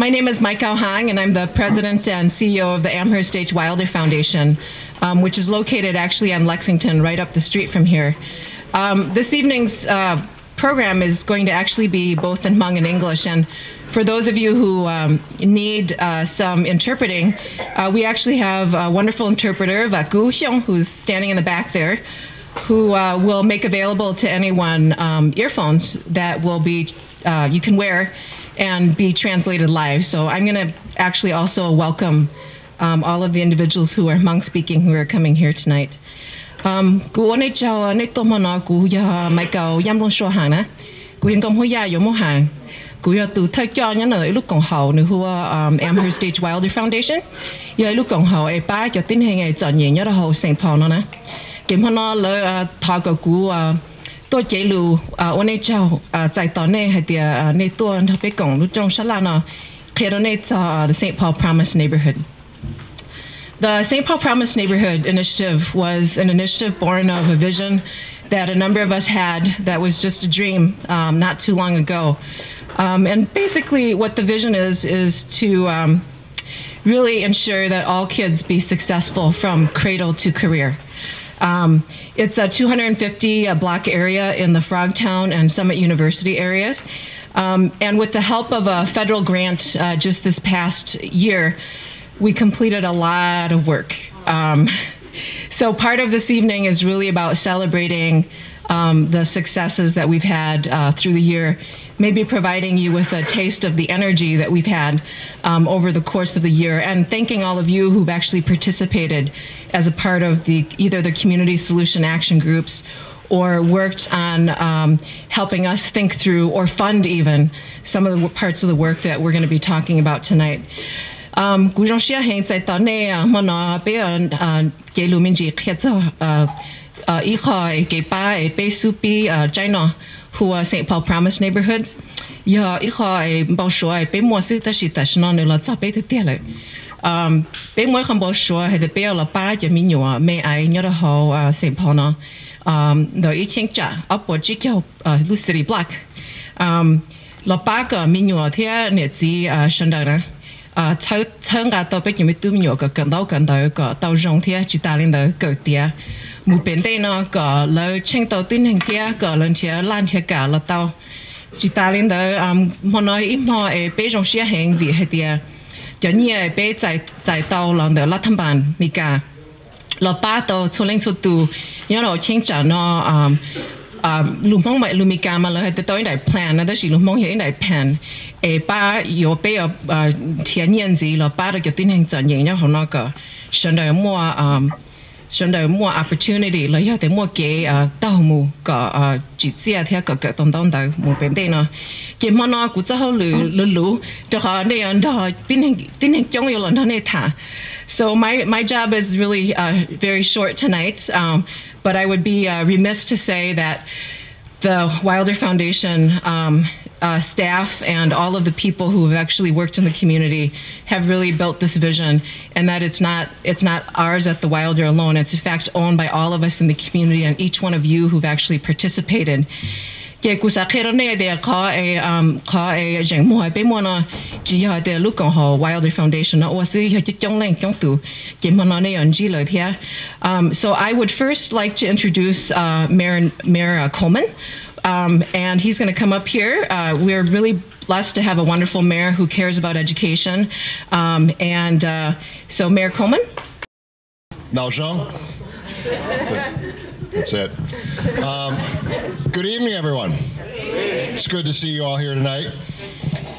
My name is Mike Hang, and I'm the president and CEO of the Amherst H. Wilder Foundation, which is located actually on Lexington, right up the street from here. This evening's program is going to actually be both in Hmong and English, and for those of you who need some interpreting, we actually have a wonderful interpreter, Gu Xiong, who's standing in the back there, who will make available to anyone earphones that will be you can wear and be translated live. So I'm going to actually also welcome all of the individuals who are Hmong speaking who are coming here tonight. Gu ane chao ne to mana gu ya mai kao yam long sho hang na gu yin gom ho ya yo mo hang gu ya tu thai kyo nya na lu kong hao ne hua Amherst H. Wilder Foundation ya lu kong hao e ba cho tin heng e chon yin ya da ho St. Paul na kim ho no le tha ko gu tôi chế lưu ôn chào tại tòa này hay tiệt này tôi thắp bế cổng lúc trong sát la nó khi đó này the St. Paul Promise neighborhood. The St. Paul Promise Neighborhood Initiative was an initiative born of a vision that a number of us had that was just a dream not too long ago. And basically what the vision is to really ensure that all kids be successful from cradle to career. It's a 250 block area in the Frogtown and Summit-University areas. And with the help of a federal grant just this past year, we completed a lot of work. So part of this evening is really about celebrating the successes that we've had through the year, maybe providing you with a taste of the energy that we've had over the course of the year, and thanking all of you who've actually participated as a part of either the community solution action groups or worked on helping us think through or fund even some of the parts of the work that we're going to be talking about tonight. Who are St. Paul Promise neighborhoods? Yeah, I have bao sure be more so that she does not know lots of better tell. Be more can bao sure had the bear of bar you mean you are may I not a whole St. Paul no. The eating jar up or chicken Lucity Black. La Baga mean you are here and it's the Shandana. Turn out the big you do me your can go tao zhong here, chitalin the go dear. Một bên đây nó có lời tranh tàu tin hình kia có lần chia lan chia cả là tàu chỉ ta lên đó mà nói ít mà bây giờ sẽ hành vì hay tiệt cho nhiều bây tại tàu lần đó là thăm bạn mi cả là ba tàu số lên số tu nhớ là chính trả nó lùm mong vậy lùm mi cả mà là hay tới đại plan nó đó chỉ lùm mong hiện đại plan ba有bây giờ thiên nhiên gì là ba được cái tin hình trả nhiều nhớ họ nó có sau đó mua Sân đời mua opportunity là do để mua cái tàu mù có chỉ chia theo cái đông đời một bên đây nó cái mà nó cũng rất lú cho họ đây anh đó tin hình trong nhiều lần đó này thả. So my job is really very short tonight, but I would be remiss to say that the Wilder Foundation staff and all of the people who have actually worked in the community have really built this vision, and that it's not ours at the Wilder alone. It's in fact owned by all of us in the community and each one of you who've actually participated. Cái cú sa khé đó này để có những mua bên mua nó chỉ là để lúc còn họ Wilder Foundation nó aussi là chỉ trong lên trong tủ cái mà nó này anh chỉ lời thế. So I would first like to introduce Mayor Coleman. And he's going to come up here. We're really blessed to have a wonderful mayor who cares about education. So Mayor Coleman. Now, Jean. That's it. Good evening, everyone. It's good to see you all here tonight.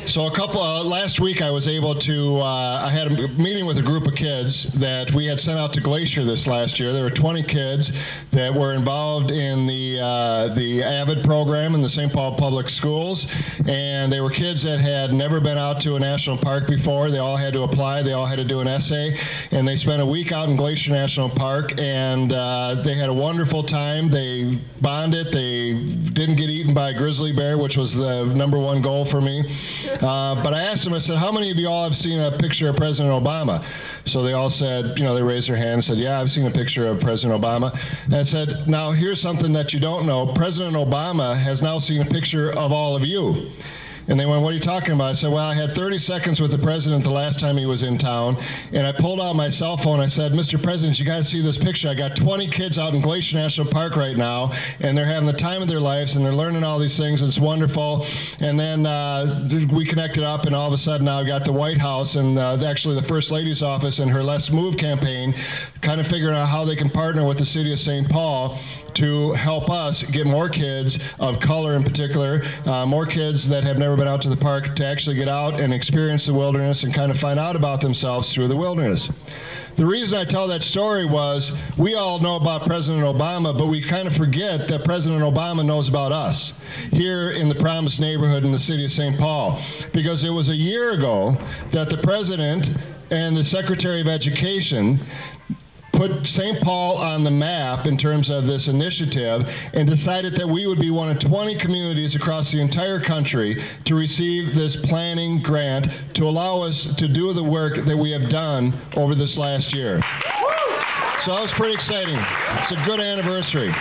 So last week I was able to, I had a meeting with a group of kids that we had sent out to Glacier this last year. There were 20 kids that were involved in the AVID program in the St. Paul Public Schools, and they were kids that had never been out to a national park before. They all had to apply, they all had to do an essay, and they spent a week out in Glacier National Park, and they had a wonderful time. They bonded, they didn't get eaten by a grizzly bear, which was the #1 goal for me. But I asked them, I said, how many of you all have seen a picture of President Obama? So they all said, they raised their hand and said, yeah, I've seen a picture of President Obama. And I said, now here's something that you don't know. President Obama has now seen a picture of all of you. And they went, what are you talking about? I said, well, I had 30 seconds with the president the last time he was in town, and I pulled out my cell phone. I said, Mr. President, you guys see this picture? I got 20 kids out in Glacier National Park right now, and they're having the time of their lives, and they're learning all these things. It's wonderful. And then we connected up, and all of a sudden now I've got the White House and actually the First Lady's office and her Let's Move campaign kind of figuring out how they can partner with the city of St. Paul to help us get more kids of color in particular, more kids that have never been out to the park to actually get out and experience the wilderness and kind of find out about themselves through the wilderness. The reason I tell that story was we all know about President Obama, but we kind of forget that President Obama knows about us here in the Promised Neighborhood in the city of St. Paul, because it was a year ago that the President and the Secretary of Education put St. Paul on the map in terms of this initiative and decided that we would be one of 20 communities across the entire country to receive this planning grant to allow us to do the work that we have done over this last year. So that was pretty exciting. It's a good anniversary.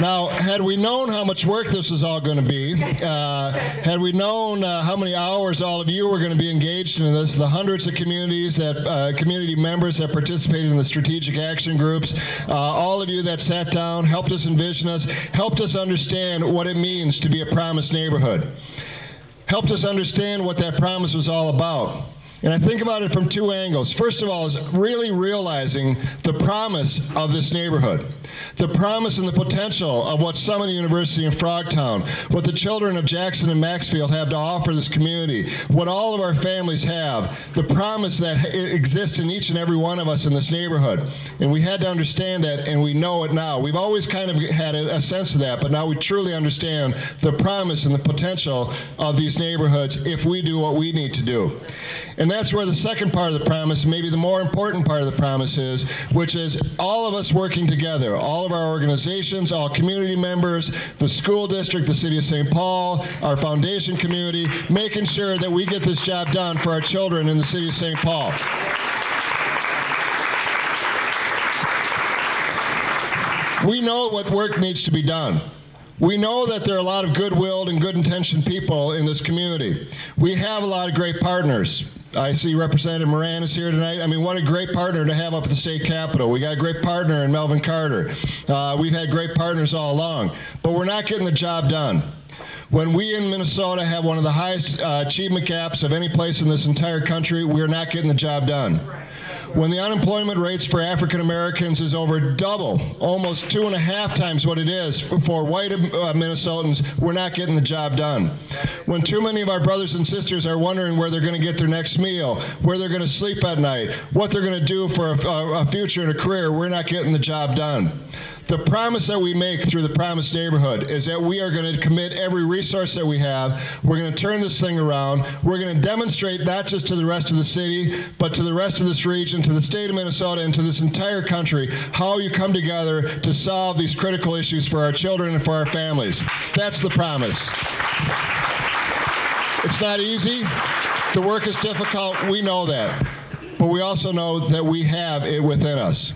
Now, had we known how much work this was all going to be, had we known how many hours all of you were going to be engaged in this, the hundreds of communities that, community members that participated in the strategic action groups, all of you that sat down, helped us envision us, helped us understand what it means to be a promised neighborhood, helped us understand what that promise was all about. And I think about it from two angles. First of all is really realizing the promise of this neighborhood, the promise and the potential of what Summit-University and Frogtown, what the children of Jackson and Maxfield have to offer this community, what all of our families have, the promise that exists in each and every one of us in this neighborhood. And we had to understand that, and we know it now. We've always kind of had a sense of that, but now we truly understand the promise and the potential of these neighborhoods if we do what we need to do. And that's where the second part of the promise, maybe the more important part of the promise is, which is all of us working together, all of our organizations, all community members, the school district, the city of St. Paul, our foundation community, making sure that we get this job done for our children in the city of St. Paul. We know what work needs to be done. We know that there are a lot of good-willed and good-intentioned people in this community. We have a lot of great partners. I see Representative Moran is here tonight. I mean, what a great partner to have up at the state capitol. We got a great partner in Melvin Carter. We've had great partners all along, but we're not getting the job done. When we in Minnesota have one of the highest achievement gaps of any place in this entire country, we're not getting the job done. When the unemployment rates for African Americans is over double, almost 2.5 times what it is for white Minnesotans, we're not getting the job done. When too many of our brothers and sisters are wondering where they're going to get their next meal, where they're going to sleep at night, what they're going to do for a future and a career, we're not getting the job done. The promise that we make through the Promised Neighborhood is that we are going to commit every resource that we have. We're going to turn this thing around. We're going to demonstrate not just to the rest of the city, but to the rest of this region, to the state of Minnesota, and to this entire country, how you come together to solve these critical issues for our children and for our families. That's the promise. It's not easy. The work is difficult. We know that. But we also know that we have it within us.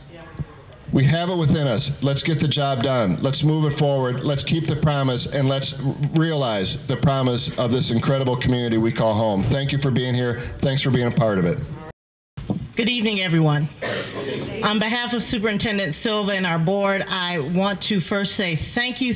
We have it within us. Let's get the job done. Let's move it forward. Let's keep the promise, and let's realize the promise of this incredible community we call home. Thank you for being here. Thanks for being a part of it. Good evening, everyone. On behalf of Superintendent Silva and our board, I want to first say thank you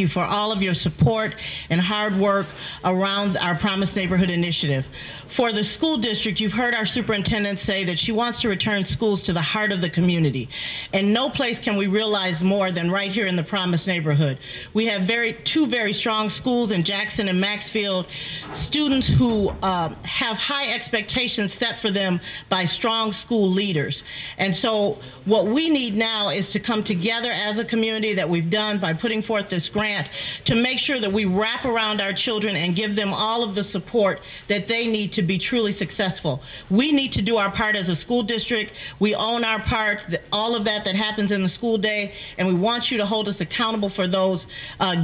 for all of your support and hard work around our Promised Neighborhood Initiative. For the school district, you've heard our superintendent say that she wants to return schools to the heart of the community. And no place can we realize more than right here in the Promised Neighborhood. We have two very strong schools in Jackson and Maxfield, students who have high expectations set for them by strong school leaders. And so what we need now is to come together as a community that we've done by putting forth this grant to make sure that we wrap around our children and give them all of the support that they need to be truly successful. We need to do our part as a school district. We own our part, all of that happens in the school day, and we want you to hold us accountable for those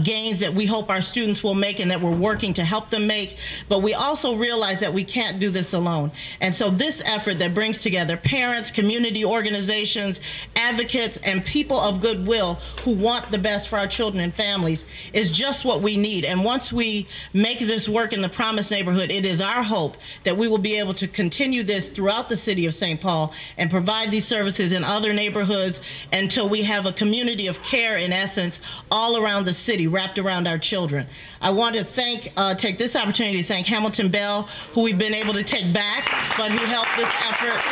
gains that we hope our students will make and that we're working to help them make. But we also realize that we can't do this alone. And so this effort that brings brings together parents, community organizations, advocates, and people of goodwill who want the best for our children and families is just what we need. And once we make this work in the Promise neighborhood, it is our hope that we will be able to continue this throughout the city of St. Paul and provide these services in other neighborhoods until we have a community of care, in essence, all around the city, wrapped around our children. I want to take this opportunity to thank Hamilton Bell, who we've been able to take back, but who helped this effort.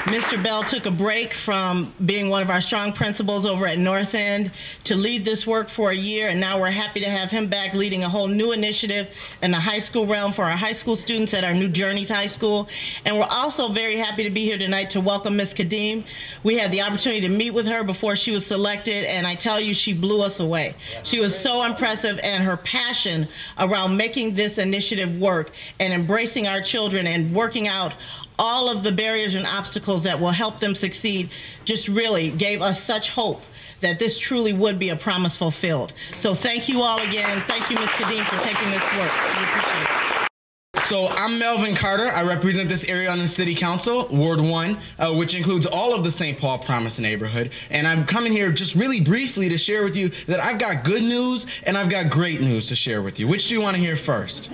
Mr. Bell took a break from being one of our strong principals over at North End to lead this work for a year, and now we're happy to have him back leading a whole new initiative in the high school realm for our high school students at our new Journeys High School. And we're also very happy to be here tonight to welcome Ms. Kadeem. We had the opportunity to meet with her before she was selected, and I tell you, she blew us away. She was so impressive, and her passion around making this initiative work and embracing our children and working out all of the barriers and obstacles that will help them succeed just really gave us such hope that this truly would be a promise fulfilled. So thank you all again. Thank you, Ms. Kadeem, for taking this work. We appreciate it. So I'm Melvin Carter. I represent this area on the City Council, Ward 1, which includes all of the St. Paul Promise neighborhood. And I'm coming here just really briefly to share with you that I've got good news and I've got great news to share with you. Which do you want to hear first?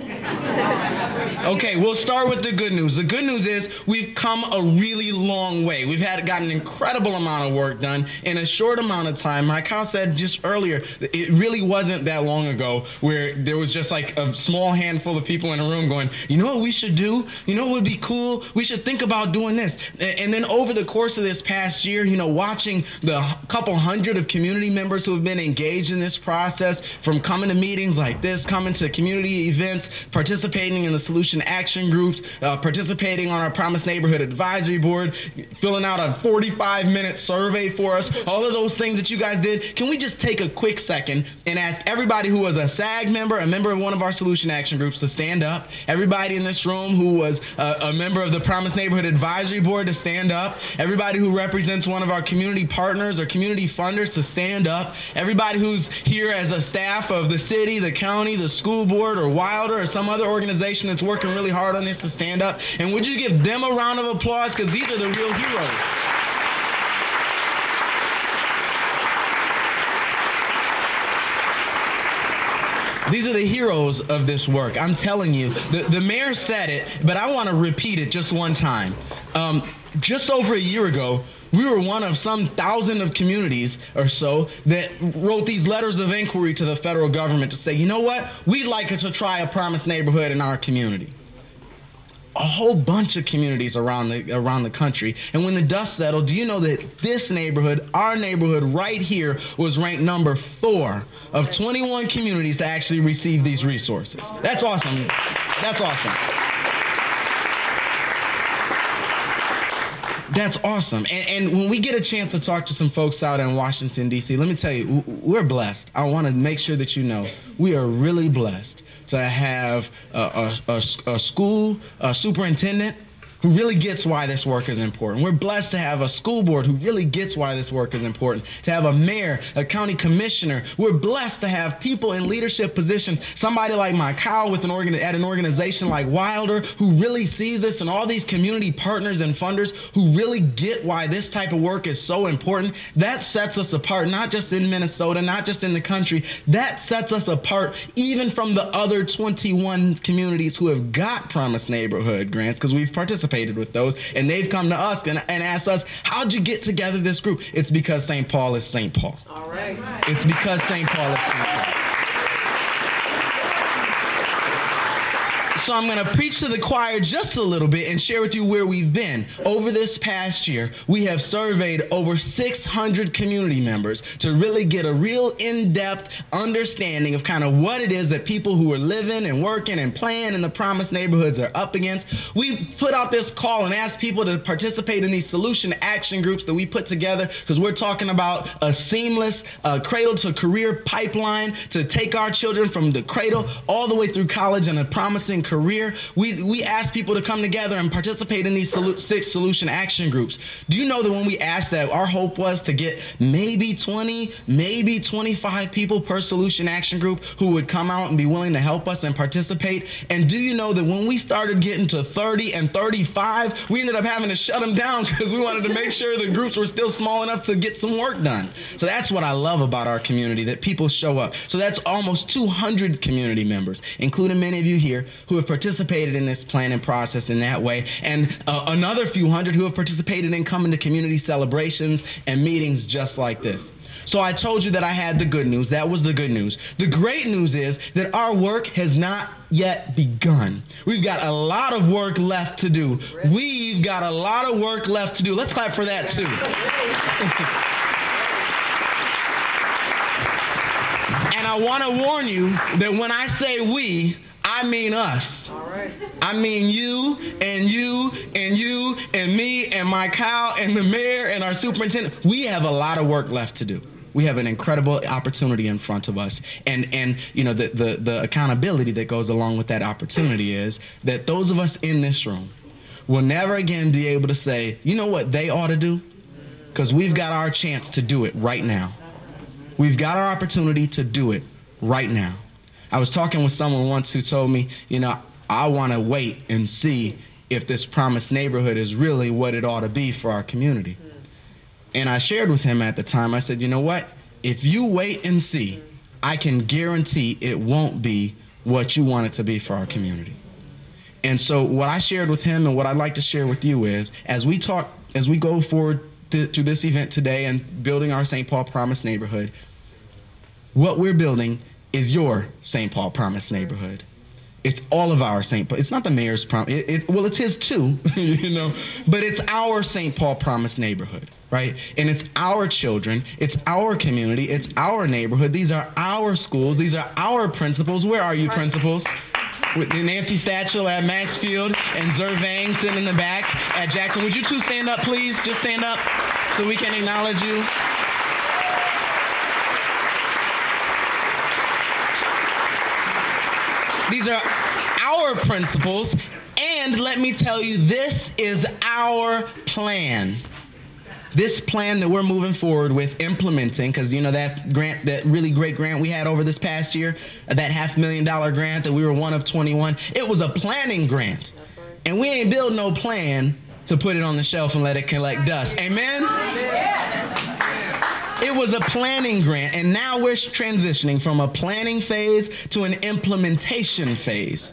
Okay, we'll start with the good news. The good news is we've come a really long way. We've got an incredible amount of work done in a short amount of time. Like Kyle said just earlier, it really wasn't that long ago where there was just like a small handful of people in a room going, you know what we should do? You know what would be cool? We should think about doing this. And then over the course of this past year, you know, watching the couple hundred of community members who have been engaged in this process, from coming to meetings like this, coming to community events, participating in the solution action groups, participating on our Promise Neighborhood Advisory Board, filling out a 45-minute survey for us, all of those things that you guys did. Can we just take a quick second and ask everybody who was a SAG member, a member of one of our solution action groups, to stand up? Everybody in this room who was a member of the Promise Neighborhood Advisory Board to stand up. Everybody who represents one of our community partners or community funders to stand up. Everybody who's here as a staff of the city, the county, the school board, or Wilder, or some other organization that's working really hard on this, to stand up. And would you give them a round of applause? Because these are the real heroes. These are the heroes of this work. I'm telling you, the mayor said it, but I want to repeat it just one time. Just over a year ago, we were one of some thousand of communities or so that wrote these letters of inquiry to the federal government to say, you know what, we'd like to try a Promise neighborhood in our community. A whole bunch of communities around the country. And when the dust settled, do you know that this neighborhood, our neighborhood right here, was ranked number 4 of 21 communities to actually receive these resources? That's awesome. That's awesome. That's awesome. And when we get a chance to talk to some folks out in Washington, D.C., let me tell you, we're blessed. I want to make sure that you know we are really blessed to have a school superintendent who really gets why this work is important. We're blessed to have a school board who really gets why this work is important. To have a mayor, a county commissioner. We're blessed to have people in leadership positions. Somebody like Mike Kyle at an organization like Wilder, who really sees this, and all these community partners and funders who really get why this type of work is so important. That sets us apart, not just in Minnesota, not just in the country. That sets us apart even from the other 21 communities who have got Promise Neighborhood grants, because we've participated with those, and they've come to us and asked us, how'd you get together this group? It's because St. Paul is St. Paul. All right. It's because St. Paul is St. Paul. So I'm going to preach to the choir just a little bit and share with you where we've been. Over this past year, we have surveyed over 600 community members to really get a real in-depth understanding of kind of what it is that people who are living and working and playing in the Promise neighborhoods are up against. We put out this call and asked people to participate in these solution action groups that we put together, because we're talking about a seamless cradle-to-career pipeline to take our children from the cradle all the way through college and a promising cradle-to-career, we ask people to come together and participate in these 6 solution action groups. Do you know that when we asked that, our hope was to get maybe 20, maybe 25 people per solution action group who would come out and be willing to help us and participate? And do you know that when we started getting to 30 and 35, we ended up having to shut them down because we wanted to make sure the groups were still small enough to get some work done. So that's what I love about our community, that people show up. So that's almost 200 community members, including many of you here, who have participated in this planning process in that way, and another few hundred who have participated in coming to community celebrations and meetings just like this. So I told you that I had the good news. That was the good news. The great news is that our work has not yet begun. We've got a lot of work left to do. We've got a lot of work left to do. Let's clap for that too. And I want to warn you that when I say we, I mean us. I mean you and you and you and me and my cow and the mayor and our superintendent. We have a lot of work left to do. We have an incredible opportunity in front of us. And you know, the accountability that goes along with that opportunity is that those of us in this room will never again be able to say, you know what they ought to do? Because we've got our chance to do it right now. We've got our opportunity to do it right now. I was talking with someone once who told me, you know, I want to wait and see if this promised neighborhood is really what it ought to be for our community. And I shared with him at the time, I said, you know what? If you wait and see, I can guarantee it won't be what you want it to be for our community. And so what I shared with him and what I'd like to share with you is, as we go forward to this event today and building our St. Paul Promise neighborhood, what we're building is your St. Paul Promise neighborhood. It's all of our St. Paul. It's not the mayor's promise. Well, it's his too, you know, but it's our St. Paul Promise neighborhood, right? And it's our children. It's our community. It's our neighborhood. These are our schools. These are our principals. Where are you, principals? With Nancy Statchel at Maxfield and Zervang sitting in the back at Jackson. Would you two stand up, please? Just stand up so we can acknowledge you. These are our principles, and let me tell you, this is our plan. This plan that we're moving forward with implementing, because you know that grant, that really great grant we had over this past year, that $500,000 grant that we were one of 21, it was a planning grant. And we ain't build no plan to put it on the shelf and let it collect dust. Amen? It was a planning grant, and now we're transitioning from a planning phase to an implementation phase.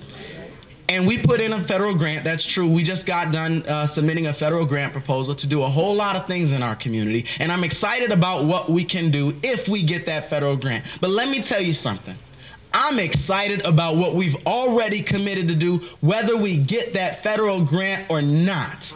And we put in a federal grant, that's true. We just got done submitting a federal grant proposal to do a whole lot of things in our community. And I'm excited about what we can do if we get that federal grant. But let me tell you something. I'm excited about what we've already committed to do, whether we get that federal grant or not.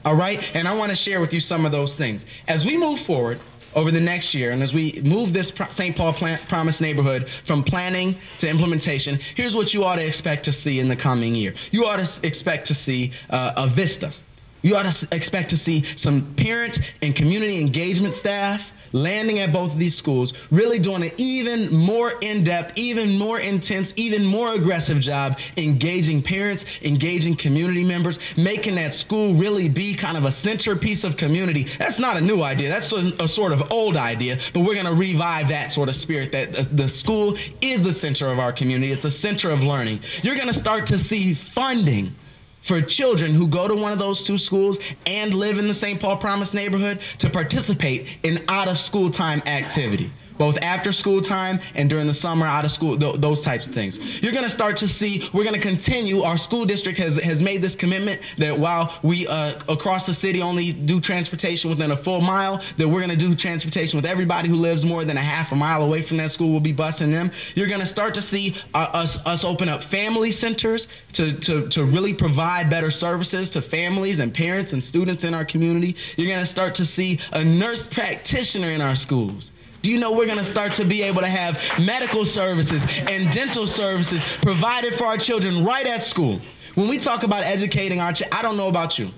All right? And I want to share with you some of those things. As we move forward over the next year, and as we move this St. Paul Promise neighborhood from planning to implementation, here's what you ought to expect to see in the coming year. You ought to expect to see a vista. You ought to expect to see some parent and community engagement staff landing at both of these schools, really doing an even more in-depth, even more intense, even more aggressive job engaging parents, engaging community members, making that school really be kind of a centerpiece of community. That's not a new idea. That's a sort of old idea, but we're going to revive that sort of spirit, that the school is the center of our community. It's the center of learning. You're going to start to see funding for children who go to one of those 2 schools and live in the St. Paul Promise neighborhood to participate in out-of-school time activity, both after school time and during the summer, out of school, those types of things. You're going to start to see, we're going to continue, our school district has made this commitment that while we across the city only do transportation within a full mile, that we're going to do transportation with everybody who lives more than a half a mile away from that school. We'll be busing them. You're going to start to see us open up family centers to really provide better services to families and parents and students in our community. You're going to start to see a nurse practitioner in our schools. Do you know we're going to start to be able to have medical services and dental services provided for our children right at school? When we talk about educating our children, I don't know about you,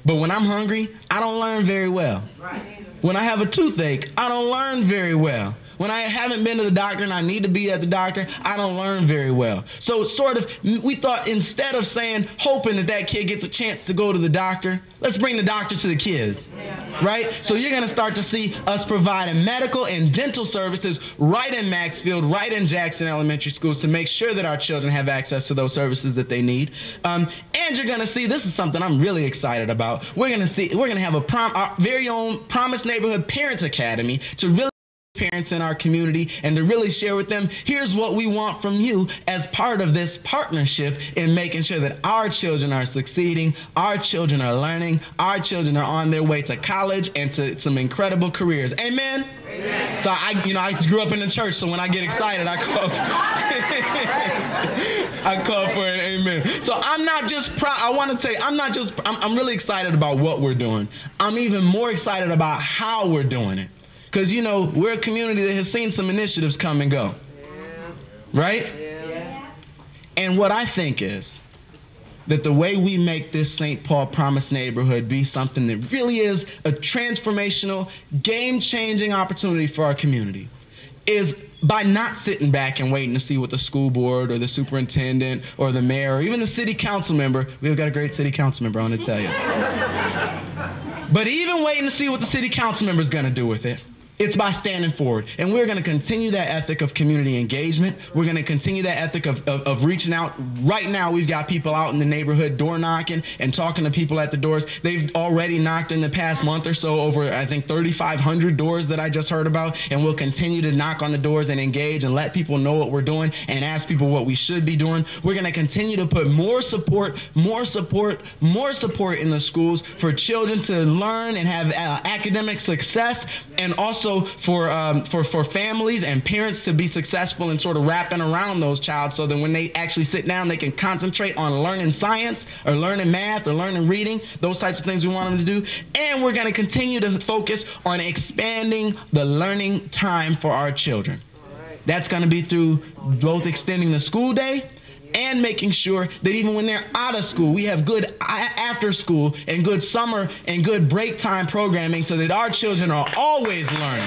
but when I'm hungry, I don't learn very well. When I have a toothache, I don't learn very well. When I haven't been to the doctor and I need to be at the doctor, I don't learn very well. So we thought instead of hoping that kid gets a chance to go to the doctor, let's bring the doctor to the kids, right? So you're going to start to see us providing medical and dental services right in Maxfield, right in Jackson Elementary Schools to make sure that our children have access to those services that they need. And you're going to see, this is something I'm really excited about. We're going to have our very own Promise Neighborhood Parents Academy to really parents in our community and to really share with them, here's what we want from you as part of this partnership in making sure that our children are succeeding, our children are learning, our children are on their way to college and to some incredible careers. Amen? Amen. So I grew up in the church, so when I get excited, I call for an amen. So I'm not just proud. I want to tell you, I'm really excited about what we're doing. I'm even more excited about how we're doing it. Because, we're a community that has seen some initiatives come and go. Yes. Right? Yes. And what I think is that the way we make this St. Paul Promise neighborhood be something that really is a transformational, game-changing opportunity for our community is by not sitting back and waiting to see what the school board or the superintendent or the mayor or even the city council member, we've got a great city council member, I want to tell you. But even waiting to see what the city council member is going to do with it, it's by standing forward. And we're going to continue that ethic of community engagement. We're going to continue that ethic of reaching out. Right now, we've got people out in the neighborhood door knocking and talking to people at the doors. They've already knocked in the past month or so over, I think, 3,500 doors that I just heard about. And we'll continue to knock on the doors and engage and let people know what we're doing and ask people what we should be doing. We're going to continue to put more support in the schools for children to learn and have academic success, and also for families and parents to be successful in sort of wrapping around those child so that when they actually sit down, they can concentrate on learning science or learning math or learning reading, those types of things we want them to do. And we're going to continue to focus on expanding the learning time for our children. That's going to be through both extending the school day and making sure that even when they're out of school, we have good after school and good summer and good break time programming so that our children are always learning.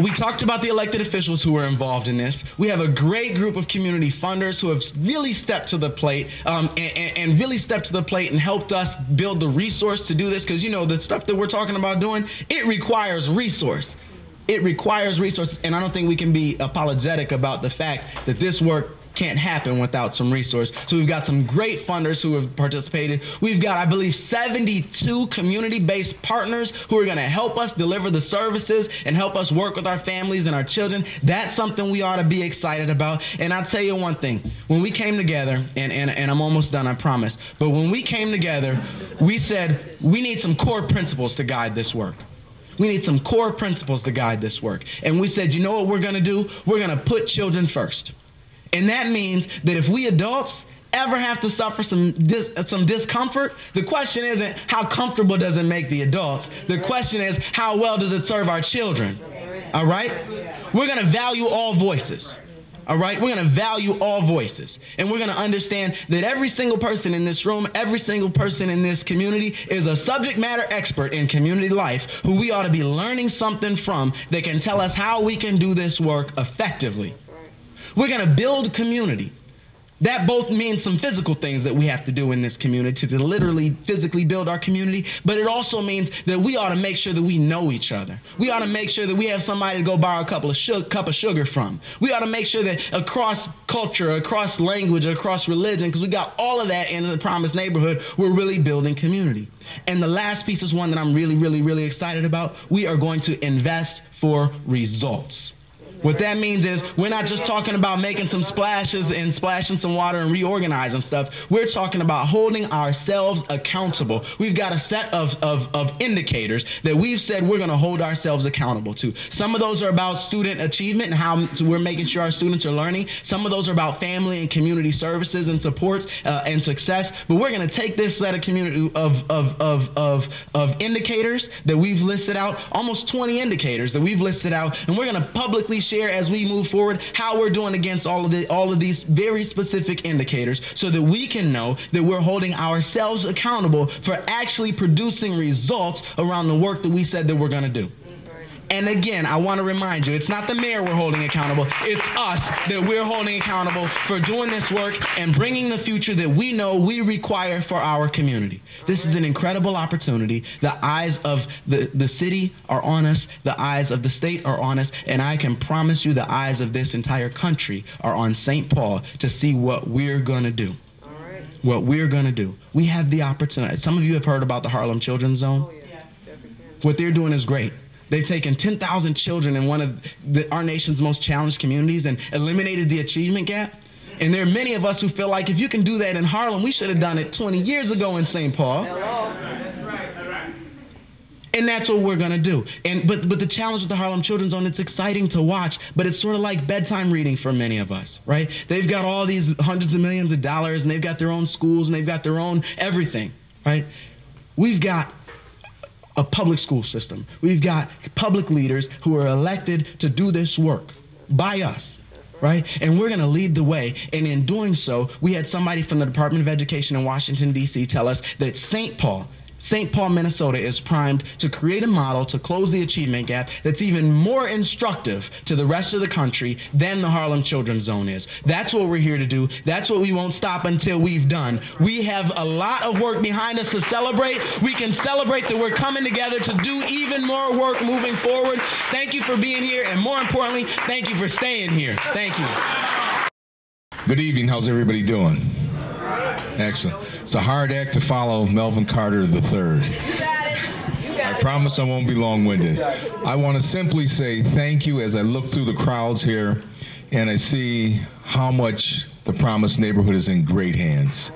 We talked about the elected officials who were involved in this. We have a great group of community funders who have really stepped to the plate and really stepped to the plate and helped us build the resource to do this, because the stuff that we're talking about doing, it requires resource. It requires resources, and I don't think we can be apologetic about the fact that this work can't happen without some resource. So we've got some great funders who have participated. We've got, I believe, 72 community-based partners who are going to help us deliver the services and help us work with our families and our children. That's something we ought to be excited about. And I'll tell you one thing. When we came together, and I'm almost done, I promise, but when we came together, we said we need some core principles to guide this work. We need some core principles to guide this work. And we said, you know what we're going to do? We're going to put children first. And that means that if we adults ever have to suffer some discomfort, the question isn't how comfortable does it make the adults. The question is how well does it serve our children? All right? We're going to value all voices. All right? We're going to value all voices. And we're going to understand that every single person in this room, every single person in this community is a subject matter expert in community life who we ought to be learning something from that can tell us how we can do this work effectively. We're going to build community. That both means some physical things that we have to do in this community to literally physically build our community, but it also means that we ought to make sure that we know each other. We ought to make sure that we have somebody to go borrow a cup of sugar from. We ought to make sure that across culture, across language, across religion, because we got all of that in the Promise neighborhood, we're really building community. And the last piece is one that I'm really, really, really excited about. We are going to invest for results. What that means is we're not just talking about making some splashes and splashing some water and reorganizing stuff. We're talking about holding ourselves accountable. We've got a set of indicators that we've said we're going to hold ourselves accountable to. Some of those are about student achievement and how we're making sure our students are learning. Some of those are about family and community services and supports and success. But we're going to take this set of community of indicators that we've listed out, almost 20 indicators that we've listed out, and we're going to publicly share as we move forward how we're doing against all of these very specific indicators so that we can know that we're holding ourselves accountable for actually producing results around the work that we said that we're going to do. And again, I want to remind you, it's not the mayor we're holding accountable, it's us that we're holding accountable for doing this work and bringing the future that we know we require for our community. This is an incredible opportunity. The eyes of the city are on us, the eyes of the state are on us, and I can promise you the eyes of this entire country are on St. Paul to see what we're going to do. What we're going to do. We have the opportunity. Some of you have heard about the Harlem Children's Zone. What they're doing is great. They've taken 10,000 children in one of our nation's most challenged communities and eliminated the achievement gap. And there are many of us who feel like if you can do that in Harlem, we should have done it 20 years ago in St. Paul. That's right. And that's what we're going to do. But the challenge with the Harlem Children's Zone, it's exciting to watch, but it's sort of like bedtime reading for many of us, right? They've got all these hundreds of millions of dollars, and they've got their own schools, and they've got their own everything, right? We've got a public school system. We've got public leaders who are elected to do this work by us, right? And we're going to lead the way. And in doing so, we had somebody from the Department of Education in Washington, D.C. tell us that St. Paul, Minnesota is primed to create a model to close the achievement gap that's even more instructive to the rest of the country than the Harlem Children's Zone is. That's what we're here to do. That's what we won't stop until we've done. We have a lot of work behind us to celebrate. We can celebrate that we're coming together to do even more work moving forward. Thank you for being here, and more importantly, thank you for staying here. Thank you. Good evening. How's everybody doing? Excellent. It's a hard act to follow Melvin Carter III. I promise I won't be long-winded. I want to simply say thank you as I look through the crowds here and I see how much the Promise neighborhood is in great hands.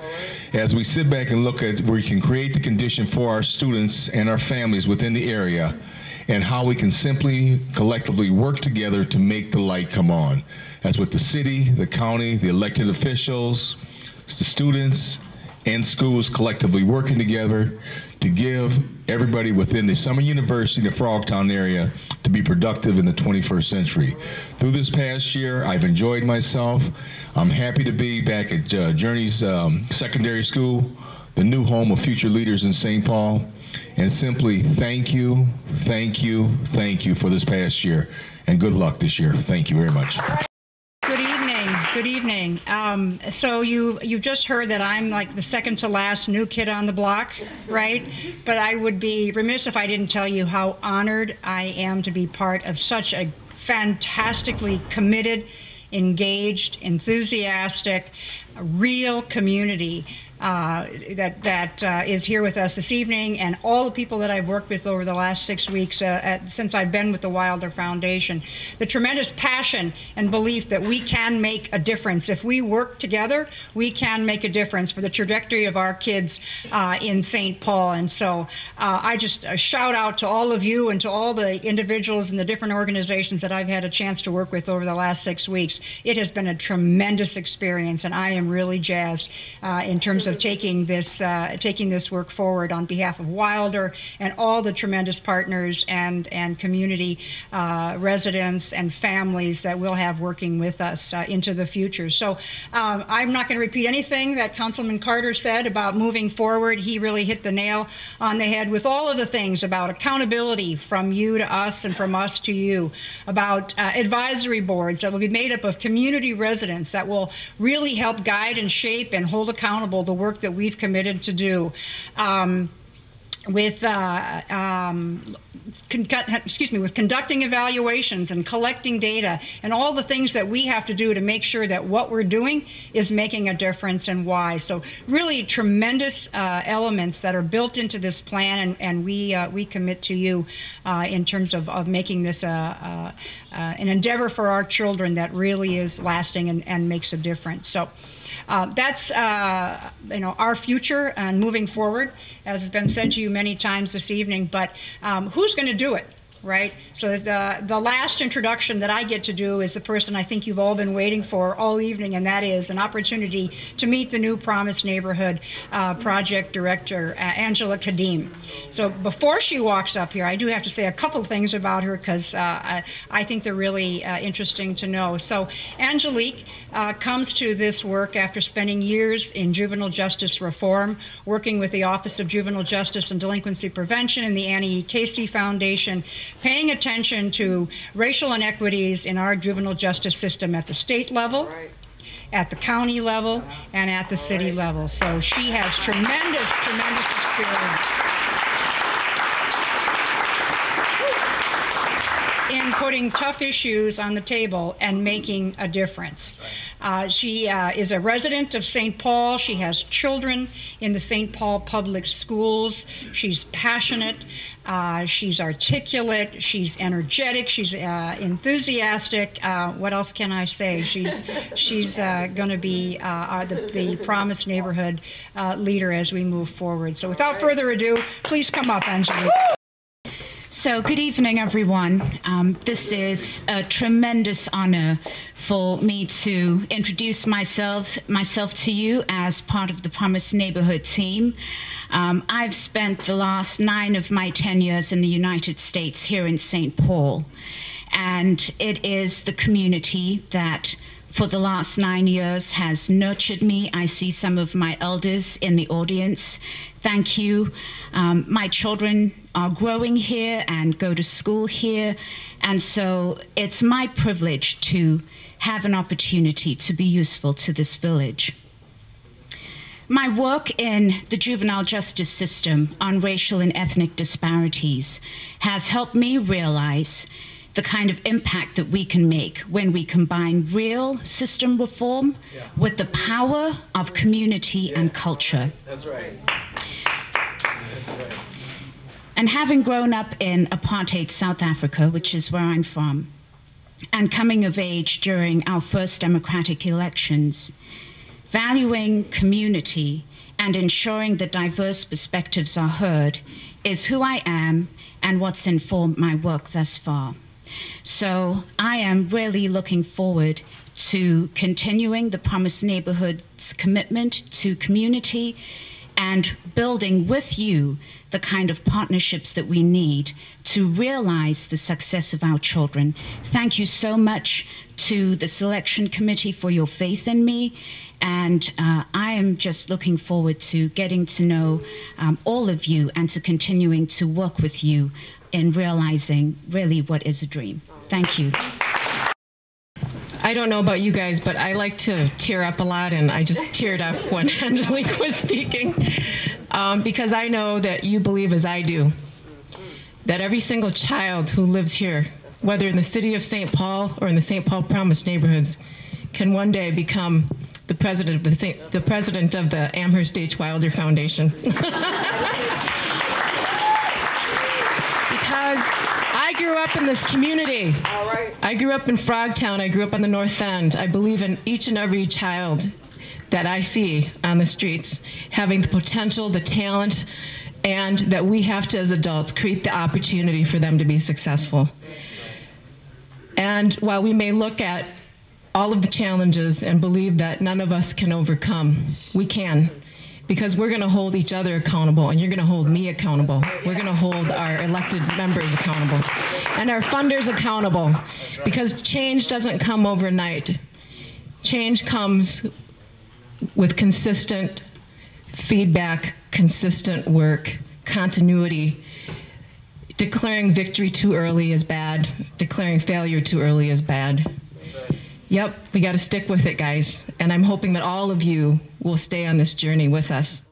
As we sit back and look at where we can create the condition for our students and our families within the area and how we can simply collectively work together to make the light come on. That's with the city, the county, the elected officials, the students and schools collectively working together to give everybody within the Summit-University and the Frogtown area to be productive in the 21st century. Through this past year, I've enjoyed myself. I'm happy to be back at Journey's Secondary School, the new home of future leaders in St. Paul, and simply thank you for this past year, and good luck this year. Thank you very much. Good evening. So you just heard that I'm like the second to last new kid on the block, right? But I would be remiss if I didn't tell you how honored I am to be part of such a fantastically committed, engaged, enthusiastic, real community that is here with us this evening, and all the people that I've worked with over the last 6 weeks since I've been with the Wilder Foundation. The tremendous passion and belief that we can make a difference. If we work together, we can make a difference for the trajectory of our kids in St. Paul. And so I just shout out to all of you and to all the individuals and the different organizations that I've had a chance to work with over the last 6 weeks. It has been a tremendous experience, and I am really jazzed in terms of taking this work forward on behalf of Wilder and all the tremendous partners and community residents and families that we'll have working with us into the future. So I'm not going to repeat anything that Councilman Carter said about moving forward. He really hit the nail on the head with all of the things about accountability from you to us and from us to you, about advisory boards that will be made up of community residents that will really help guide and shape and hold accountable the work that we've committed to do. With conducting evaluations and collecting data and all the things that we have to do to make sure that what we're doing is making a difference, and why. So really tremendous elements that are built into this plan, and we commit to you in terms of making this an endeavor for our children that really is lasting and makes a difference. So that's our future and moving forward, as has been said to you many times this evening. But who's going to do it? right? So the last introduction that I get to do is the person I think you've all been waiting for all evening, and that is an opportunity to meet the new Promise Neighborhood Project Director, Angela Kadim. So before she walks up here, I do have to say a couple things about her because I think they're really interesting to know. So Angelique comes to this work after spending years in juvenile justice reform, working with the Office of Juvenile Justice and Delinquency Prevention and the Annie E. Casey Foundation, paying attention to racial inequities in our juvenile justice system at the state level, at the county level, and at the city level. So she has tremendous experience in putting tough issues on the table and making a difference. She is a resident of St. Paul. She has children in the St. Paul public schools. She's passionate. She's articulate. She's energetic. She's enthusiastic. What else can I say? She's going to be the Promise Neighborhood leader as we move forward. So without further ado, please come up, Angela. So good evening, everyone. This is a tremendous honor for me to introduce myself to you as part of the Promise Neighborhood team. I've spent the last 9 of my 10 years in the United States here in St. Paul, and it is the community that for the last 9 years has nurtured me. I see some of my elders in the audience. Thank you. My children are growing here and go to school here, and so it's my privilege to have an opportunity to be useful to this village. My work in the juvenile justice system on racial and ethnic disparities has helped me realize the kind of impact that we can make when we combine real system reform with the power of community and culture. That's right. And having grown up in apartheid South Africa, which is where I'm from, and coming of age during our first democratic elections, valuing community and ensuring that diverse perspectives are heard is who I am and what's informed my work thus far. So I am really looking forward to continuing the Promise Neighborhood's commitment to community and building with you the kind of partnerships that we need to realize the success of our children. Thank you so much to the selection committee for your faith in me, and I am just looking forward to getting to know all of you and to continuing to work with you in realizing really what is a dream. Thank you. I don't know about you guys, but I like to tear up a lot, and I just teared up when Angelique was speaking, because I know that you believe as I do, that every single child who lives here, whether in the city of St. Paul or in the St. Paul Promise neighborhoods, can one day become the president of the Amherst H. Wilder Foundation. Because I grew up in this community. I grew up in Frogtown. I grew up on the North End. I believe in each and every child that I see on the streets having the potential, the talent, and that we have to, as adults, create the opportunity for them to be successful. And while we may look at all of the challenges and believe that none of us can overcome, we can. Because we're going to hold each other accountable, and you're going to hold me accountable. We're going to hold our elected members accountable, and our funders accountable, because change doesn't come overnight. Change comes with consistent feedback, consistent work, continuity. Declaring victory too early is bad. Declaring failure too early is bad. Yep, we got to stick with it, guys. And I'm hoping that all of you will stay on this journey with us.